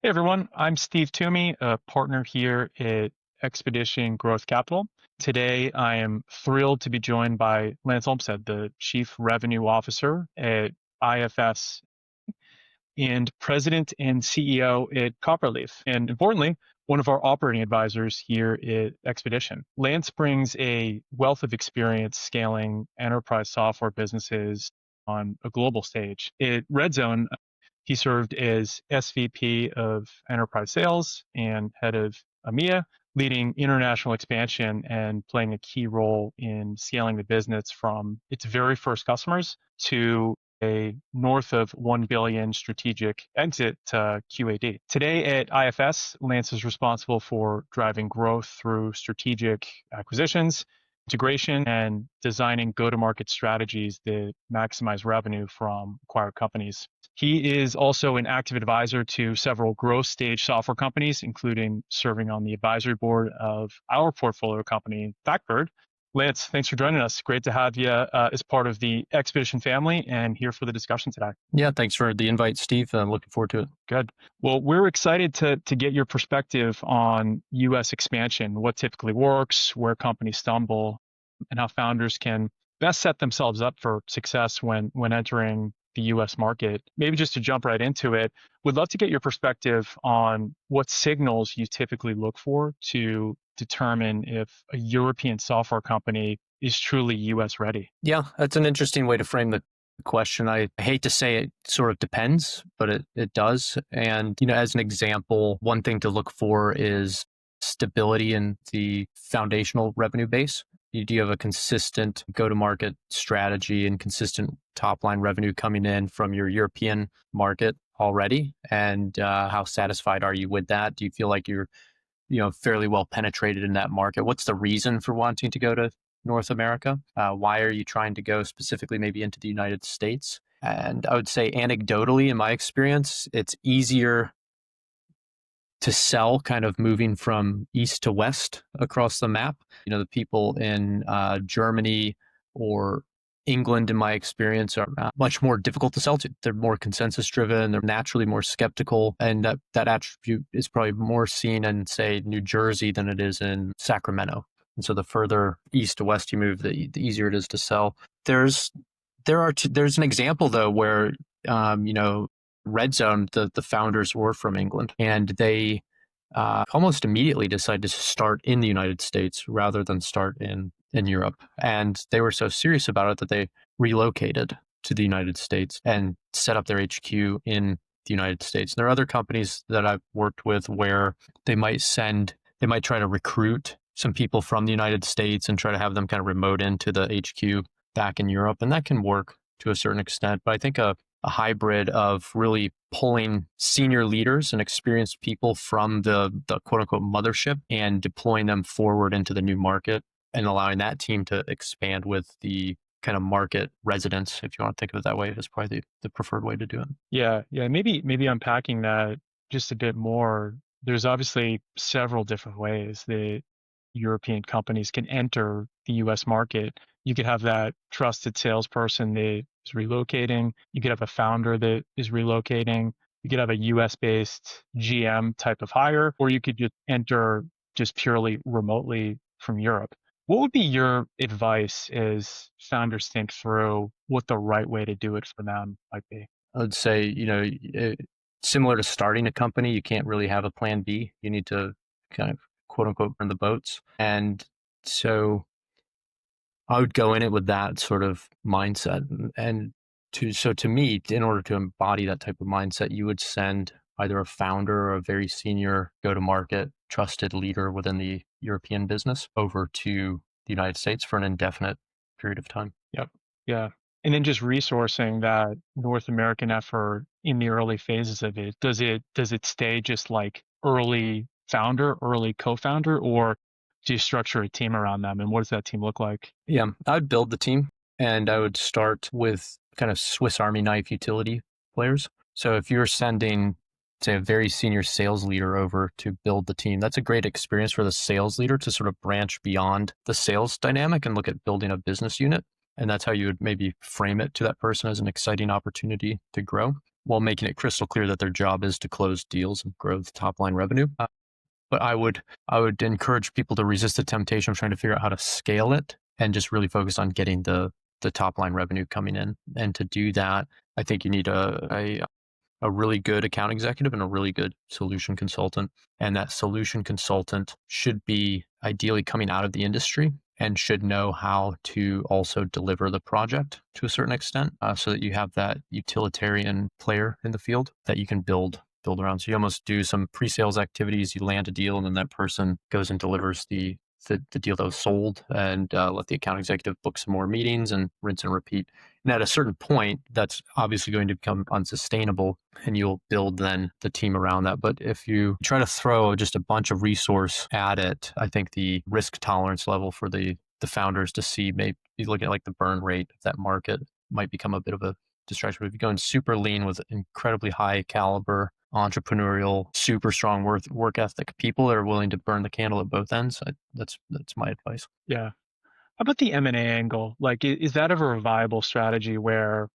Hey everyone, I'm Steve Toomey, a partner here at Expedition Growth Capital. Today, I am thrilled to be joined by Lance Olmsted, the Chief Revenue Officer at IFS and President and CEO at Copperleaf, and importantly, one of our operating advisors here at Expedition. Lance brings a wealth of experience scaling enterprise software businesses on a global stage. At RedZone, he served as SVP of Enterprise Sales and head of EMEA, leading international expansion and playing a key role in scaling the business from its very first customers to a north of 1 billion strategic exit to QAD. Today at IFS, Lance is responsible for driving growth through strategic acquisitions, integration, and designing go-to-market strategies that maximize revenue from acquired companies. He is also an active advisor to several growth stage software companies, including serving on the advisory board of our portfolio company, Backbird. Lance, thanks for joining us. Great to have you as part of the Expedition family and here for the discussion today. Yeah, thanks for the invite, Steve. I'm looking forward to it. Good. Well, we're excited to get your perspective on U.S. expansion, what typically works, where companies stumble, and how founders can best set themselves up for success when entering the U.S. market. Maybe just to jump right into it, would love to get your perspective on what signals you typically look for to determine if a European software company is truly U.S. ready. Yeah, that's an interesting way to frame the question. I hate to say it sort of depends, but it does. And, as an example, one thing to look for is stability in the foundational revenue base. Do you have a consistent go-to-market strategy and consistent top-line revenue coming in from your European market already? And how satisfied are you with that? Do you feel like you're fairly well penetrated in that market? What's the reason for wanting to go to North America? Why are you trying to go specifically maybe into the United States? And I would say anecdotally, in my experience, it's easier to sell kind of moving from east to west across the map. The people in Germany or England, in my experience, are much more difficult to sell to. They're more consensus driven. They're naturally more skeptical. And that attribute is probably more seen in, say, New Jersey than it is in Sacramento. And so the further east to west you move, the easier it is to sell. There's an example, though, where, RedZone, the founders were from England, and they almost immediately decided to start in the United States rather than start in Europe. And they were so serious about it that they relocated to the United States and set up their HQ in the United States. And there are other companies that I've worked with where they might try to recruit some people from the United States and try to have them kind of remote into the HQ back in Europe. And that can work to a certain extent. But I think a hybrid of really pulling senior leaders and experienced people from the quote unquote mothership and deploying them forward into the new market and allowing that team to expand with the kind of market residents, if you want to think of it that way, is probably the preferred way to do it. Yeah. Maybe unpacking that just a bit more. There's obviously several different ways that European companies can enter the US market. You could have that trusted salesperson that is relocating. You could have a founder that is relocating. You could have a US based GM type of hire, or you could just enter just purely remotely from Europe. What would be your advice as founders think through what the right way to do it for them might be? I would say, similar to starting a company, you can't really have a plan B. You need to kind of quote unquote burn the boats. And so I would go in it with that sort of mindset. And to me, in order to embody that type of mindset, you would send either a founder or a very senior go-to-market trusted leader within the European business over to the United States for an indefinite period of time. Yep. Yeah. And then just resourcing that North American effort in the early phases of it. Does it stay just like early founder, early co-founder, or do you structure a team around them? And what does that team look like? Yeah, I would build the team, and I would start with kind of Swiss Army knife utility players. So if you're sending, say, a very senior sales leader over to build the team, that's a great experience for the sales leader to sort of branch beyond the sales dynamic and look at building a business unit. And that's how you would maybe frame it to that person as an exciting opportunity to grow. while making it crystal clear that their job is to close deals and grow the top line revenue. But I would encourage people to resist the temptation of trying to figure out how to scale it and just really focus on getting the top line revenue coming in. And to do that, I think you need a really good account executive and a really good solution consultant. And that solution consultant should be ideally coming out of the industry and should know how to also deliver the project to a certain extent, so that you have that utilitarian player in the field that you can build around. So you almost do some pre-sales activities, you land a deal, and then that person goes and delivers the deal that was sold, and let the account executive book some more meetings and rinse and repeat. And at a certain point, that's obviously going to become unsustainable, and you'll build then the team around that. But if you try to throw just a bunch of resource at it, I think the risk tolerance level for the founders to see, maybe look at like the burn rate of that market, might become a bit of a distraction. But if you go in super lean with incredibly high caliber, entrepreneurial, super strong work ethic people that are willing to burn the candle at both ends, that's my advice. Yeah. How about the M&A angle? Like, is that ever a viable strategy where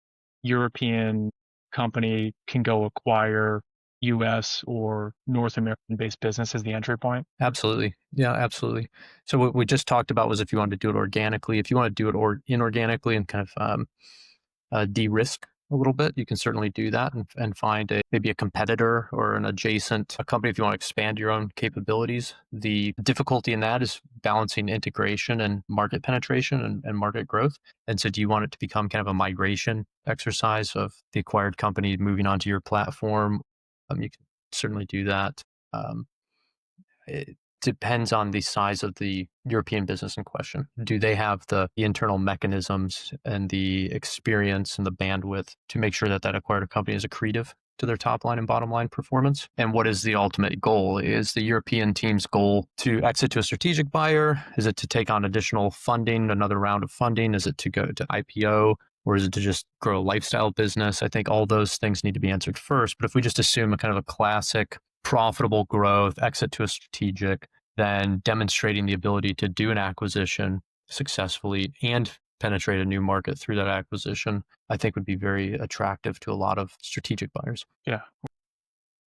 European company can go acquire US or North American based business as the entry point? Absolutely. Yeah, absolutely. So what we just talked about was if you want to do it organically. If you want to do it inorganically and kind of de-risk a little bit, you can certainly do that and find maybe a competitor or an adjacent a company if you want to expand your own capabilities. The difficulty in that is balancing integration and market penetration and market growth. And so do you want it to become kind of a migration exercise of the acquired company moving onto your platform? You can certainly do that. It depends on the size of the European business in question. Do they have the internal mechanisms and the experience and the bandwidth to make sure that that acquired company is accretive to their top line and bottom line performance? And what is the ultimate goal? Is the European team's goal to exit to a strategic buyer? Is it to take on additional funding, another round of funding? Is it to go to IPO? Or is it to just grow a lifestyle business? I think all those things need to be answered first. But if we just assume a kind of a classic profitable growth, exit to a strategic, then demonstrating the ability to do an acquisition successfully and penetrate a new market through that acquisition, I think would be very attractive to a lot of strategic buyers. Yeah.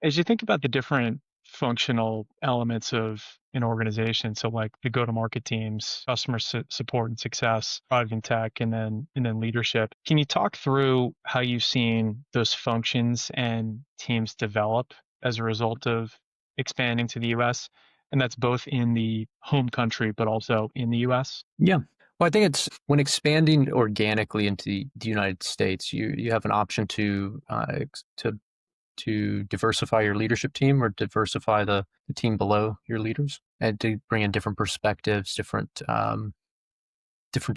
As you think about the different functional elements of an organization, so like the go-to-market teams, customer support and success, product and tech, and then leadership, can you talk through how you've seen those functions and teams develop as a result of expanding to the US? And that's both in the home country, but also in the US. Yeah. Well, I think it's when expanding organically into the United States, you have an option to diversify your leadership team or diversify the team below your leaders and to bring in different perspectives, different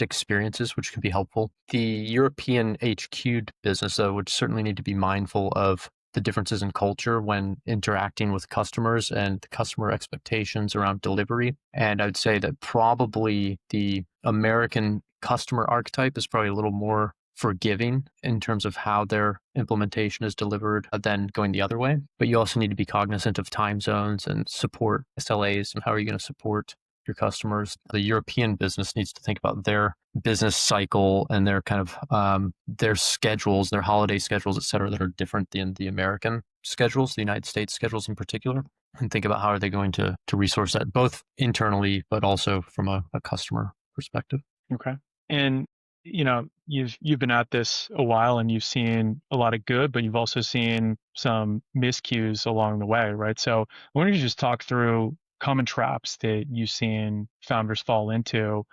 experiences, which can be helpful. The European HQ'd business, though, would certainly need to be mindful of the differences in culture when interacting with customers and the customer expectations around delivery. And I'd say that probably the American customer archetype is probably a little more forgiving in terms of how their implementation is delivered than going the other way. But you also need to be cognizant of time zones and support SLAs and how are you going to support your customers. The European business needs to think about their business cycle and their kind of their schedules, their holiday schedules, et cetera, that are different than the American schedules, the United States schedules in particular, and think about how are they going to resource that both internally, but also from a customer perspective. Okay. And you've been at this a while and you've seen a lot of good, but you've also seen some miscues along the way, right? So I wanted to just talk through common traps that you've seen founders fall into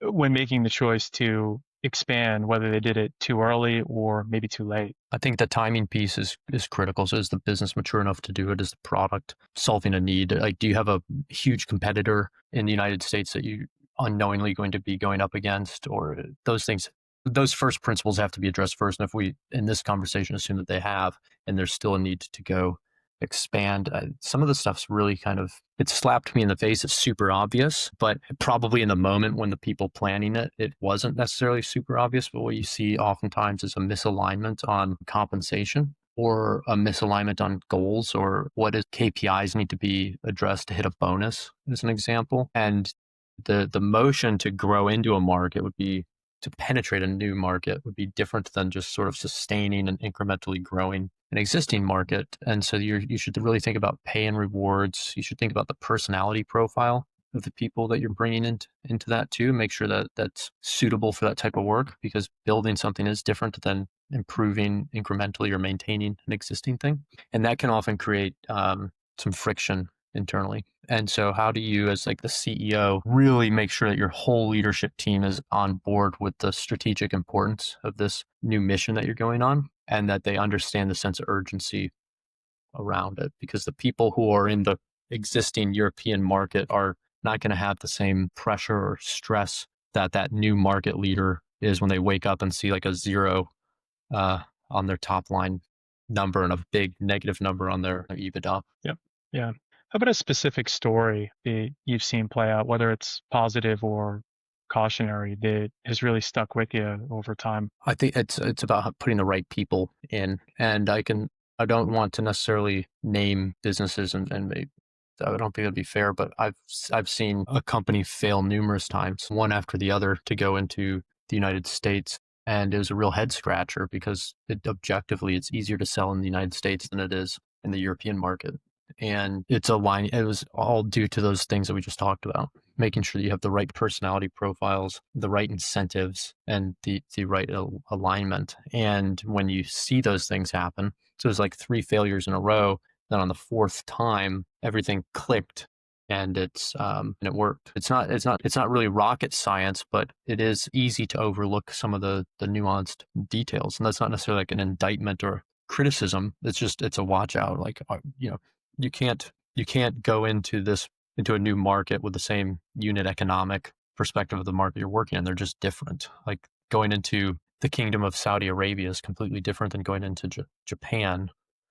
when making the choice to expand, whether they did it too early or maybe too late. I think the timing piece is critical. So is the business mature enough to do it? Is the product solving a need? Like, do you have a huge competitor in the United States that you unknowingly going to be going up against, or those things? Those first principles have to be addressed first. And if we, in this conversation, assume that they have, and there's still a need to go expand, some of the stuff's really kind of, it slapped me in the face. It's super obvious, but probably in the moment when the people planning it, it wasn't necessarily super obvious. But what you see oftentimes is a misalignment on compensation or a misalignment on goals, or what is KPIs need to be addressed to hit a bonus, as an example. And the motion to grow into a market would be to penetrate a new market would be different than just sort of sustaining and incrementally growing an existing market. And so you should really think about pay and rewards. You should think about the personality profile of the people that you're bringing into that too. Make sure that that's suitable for that type of work, because building something is different than improving incrementally or maintaining an existing thing. And that can often create some friction internally. And so how do you, as like the CEO, really make sure that your whole leadership team is on board with the strategic importance of this new mission that you're going on, and that they understand the sense of urgency around it? Because the people who are in the existing European market are not going to have the same pressure or stress that that new market leader is when they wake up and see like a zero uh, on their top line number and a big negative number on their EBITDA. Yep. Yeah. How about a specific story that you've seen play out, whether it's positive or cautionary, that has really stuck with you over time? I think it's about putting the right people in, and I don't want to necessarily name businesses, and I don't think that'd be fair, but I've seen a company fail numerous times, one after the other, to go into the United States, and it was a real head scratcher because objectively it's easier to sell in the United States than it is in the European market, and it's a line. It was all due to those things that we just talked about, making sure that you have the right personality profiles, the right incentives, and the right alignment. And when you see those things happen, so it was like 3 failures in a row. Then on the fourth time, everything clicked, and it worked. It's not really rocket science, but it is easy to overlook some of the nuanced details. And that's not necessarily like an indictment or criticism. It's a watch out. Like you can't go into a new market with the same unit economic perspective of the market you're working in. They're just different. Like going into the kingdom of Saudi Arabia is completely different than going into Japan.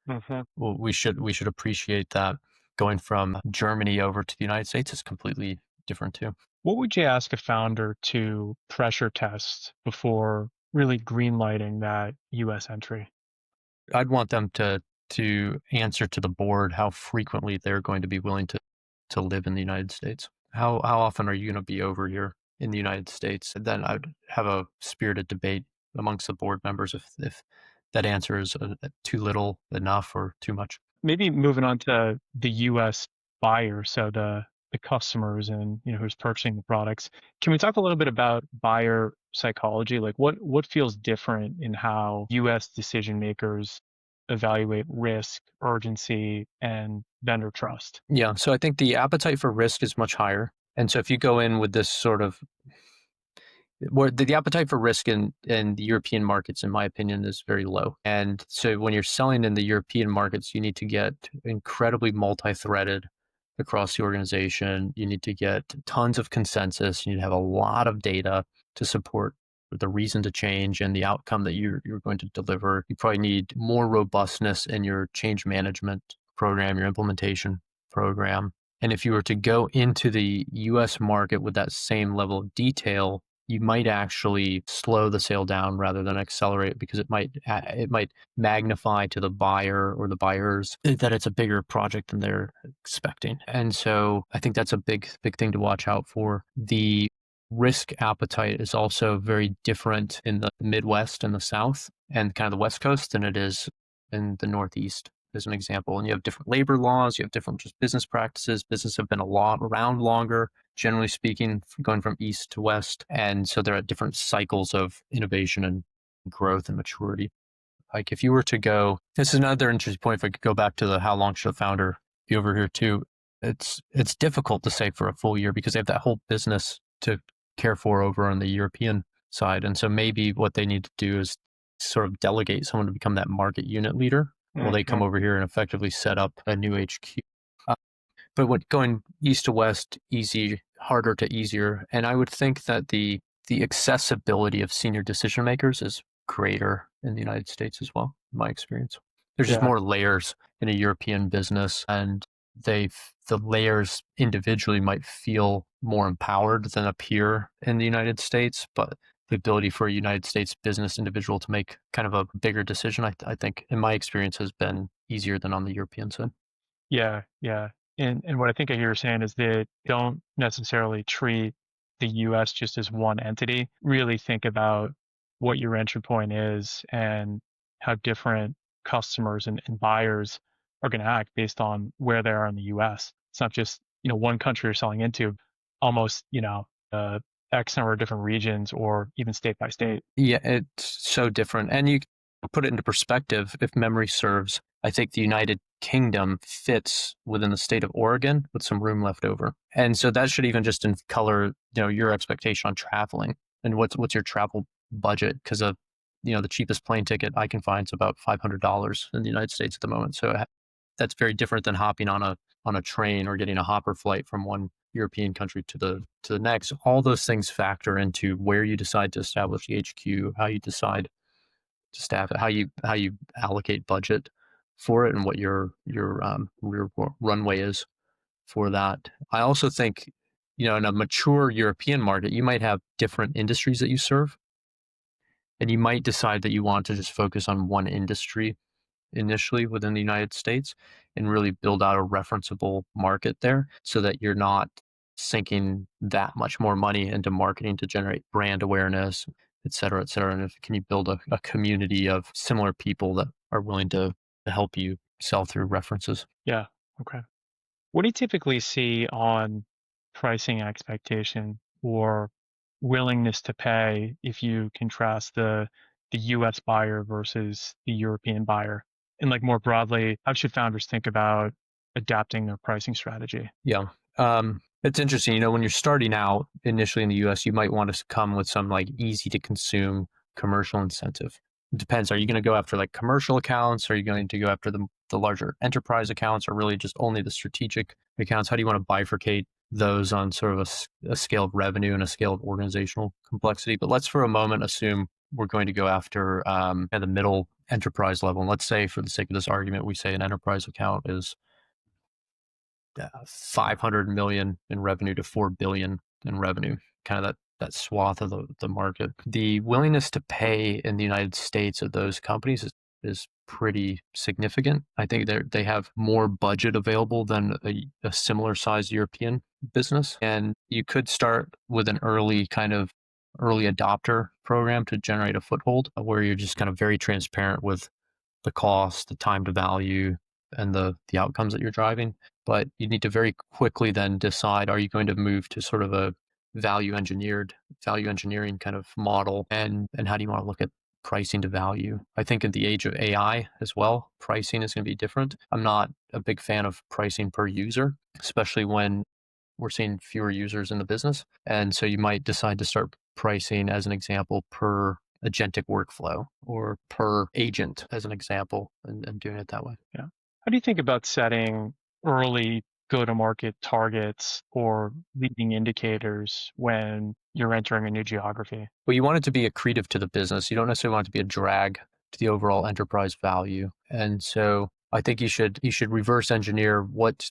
Hmm. Well, we should appreciate that. Going from Germany over to the United States is completely different too. What would you ask a founder to pressure test before really greenlighting that US entry? I'd want them to answer to the board how frequently they're going to be willing to live in the United States. How often are you going to be over here in the United States? And then I'd have a spirited debate amongst the board members if that answer is too little, enough, or too much. Maybe moving on to the US buyer, so the customers and who's purchasing the products. Can we talk a little bit about buyer psychology? Like what feels different in how US decision makers evaluate risk, urgency, and vendor trust? Yeah, so I think the appetite for risk is much higher. And so if you go in with this sort of where the appetite for risk in the European markets, in my opinion, is very low. And so when you're selling in the European markets, you need to get incredibly multi-threaded across the organization. You need to get tons of consensus. You need to have a lot of data to support the reason to change and the outcome that you're going to deliver. You probably need more robustness in your change management program, your implementation program. And if you were to go into the US market with that same level of detail, you might actually slow the sale down rather than accelerate, because it might magnify to the buyer or the buyers that it's a bigger project than they're expecting. And so I think that's a big thing to watch out for. The risk appetite is also very different in the Midwest and the South and kind of the West Coast than it is in the Northeast, as an example. And you have different labor laws, you have different just business practices. Business have been around longer, generally speaking, going from east to west. And so they're at different cycles of innovation and growth and maturity. Like if you were to go, this is another interesting point. If I could go back to the how long should a founder be over here too, it's difficult to say for a full year because they have that whole business to care for over on the European side. And so maybe what they need to do is sort of delegate someone to become that market unit leader while they come Mhm. over here and effectively set up a new HQ. But what going east to west, easy, harder to easier. And I would think that the accessibility of senior decision makers is greater in the United States as well, in my experience. There's just Yeah. more layers in a European business, and the layers individually might feel more empowered than appear in the United States, but the ability for a United States business individual to make kind of a bigger decision, I think, in my experience, has been easier than on the European side. Yeah, yeah. And what I think I hear you saying is that don't necessarily treat the US just as one entity. Really think about what your entry point is and how different customers and buyers are going to act based on where they are in the US. It's not just, one country you're selling into, almost, X number of different regions or even state by state. Yeah, it's so different. And you put it into perspective, if memory serves, I think the United Kingdom fits within the state of Oregon with some room left over. And so that should even just in color, your expectation on traveling and what's your travel budget. Because of, the cheapest plane ticket I can find is about $500 in the United States at the moment. So that's very different than hopping on a train or getting a hopper flight from one European country to the next. All those things factor into where you decide to establish the HQ, how you decide to staff it, how you allocate budget for it, and what your runway is for that. I also think, in a mature European market, you might have different industries that you serve, and you might decide that you want to just focus on one industry initially within the United States and really build out a referenceable market there so that you're not sinking that much more money into marketing to generate brand awareness, et cetera, et cetera. And can you build a community of similar people that are willing to help you sell through references? Yeah. Okay. What do you typically see on pricing expectation or willingness to pay if you contrast the US buyer versus the European buyer? And like more broadly, how should founders think about adapting their pricing strategy? Yeah. It's interesting. When you're starting out initially in the US, you might want to come with some like easy to consume commercial incentive. It depends. Are you going to go after like commercial accounts? Are you going to go after the larger enterprise accounts or really just only the strategic accounts? How do you want to bifurcate those on sort of a scale of revenue and a scale of organizational complexity? But let's for a moment assume we're going to go after at the middle enterprise level. And let's say for the sake of this argument, we say an enterprise account is 500 million in revenue to 4 billion in revenue, kind of that swath of the market. The willingness to pay in the United States of those companies is pretty significant. I think they have more budget available than a similar sized European business. And you could start with an early adopter program to generate a foothold where you're just kind of very transparent with the cost, the time to value, and the outcomes that you're driving. But you need to very quickly then decide, are you going to move to sort of a value engineering kind of model, and how do you want to look at pricing to value? I think in the age of AI as well, pricing is going to be different. I'm not a big fan of pricing per user, especially when we're seeing fewer users in the business. And so you might decide to start pricing, as an example, per agentic workflow or per agent, as an example, and doing it that way. Yeah. How do you think about setting early go-to-market targets or leading indicators when you're entering a new geography? Well, you want it to be accretive to the business. You don't necessarily want it to be a drag to the overall enterprise value. And so I think you should reverse engineer what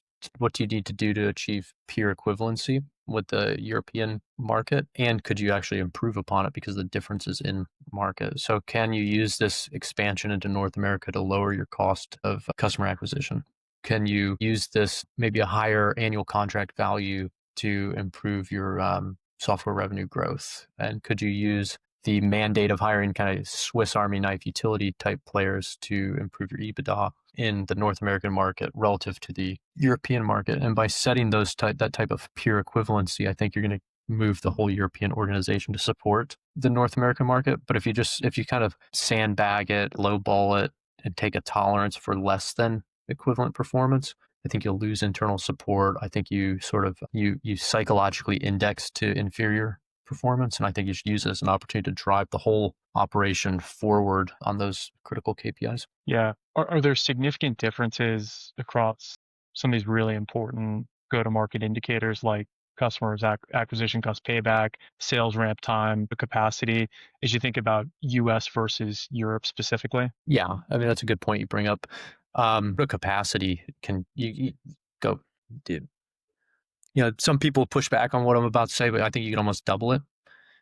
do you need to do to achieve peer equivalency with the European market, and could you actually improve upon it because of the differences in market? So can you use this expansion into North America to lower your cost of customer acquisition? Can you use this maybe a higher annual contract value to improve your software revenue growth? And could you use the mandate of hiring kind of Swiss Army knife utility type players to improve your EBITDA in the North American market relative to the European market? And by setting that type of peer equivalency, I think you're going to move the whole European organization to support the North American market. But if you kind of sandbag it, lowball it, and take a tolerance for less than equivalent performance, I think you'll lose internal support. I think you sort of you psychologically index to inferior performance, and I think you should use it as an opportunity to drive the whole operation forward on those critical KPIs. Yeah. Are there significant differences across some of these really important go-to-market indicators like customers acquisition cost payback, sales ramp time, the capacity, as you think about US versus Europe specifically? Yeah, I mean that's a good point you bring up. The capacity can you go. Dude, some people push back on what I'm about to say, but I think you can almost double it,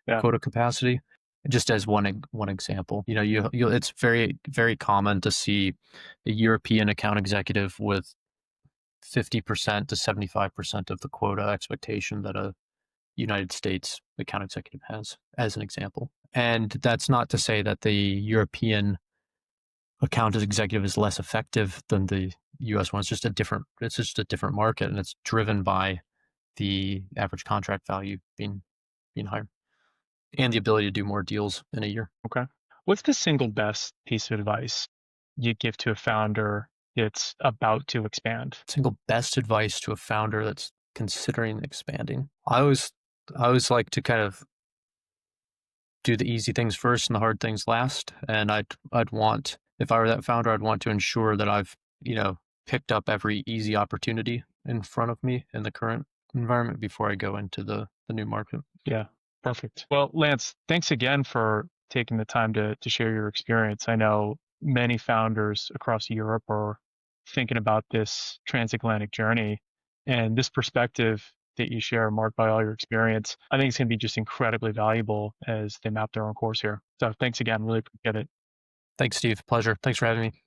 Yeah. quota capacity. Just as one example, it's very, very common to see a European account executive with 50% to 75% of the quota expectation that a United States account executive has, as an example. And that's not to say that the European account executive is less effective than the US one. It's just a different market, and it's driven by the average contract value being higher and the ability to do more deals in a year. Okay. What's the single best piece of advice you give to a founder that's about to expand? Single best advice to a founder that's considering expanding. I always like to kind of do the easy things first and the hard things last. And I'd want, if I were that founder, I'd want to ensure that I've, picked up every easy opportunity in front of me in the current environment before I go into the new market. Yeah, perfect. Well, Lance, thanks again for taking the time to share your experience. I know many founders across Europe are thinking about this transatlantic journey, and this perspective that you share, marked by all your experience, I think it's going to be just incredibly valuable as they map their own course here. So thanks again. Really appreciate it. Thanks, Steve. Pleasure. Thanks for having me.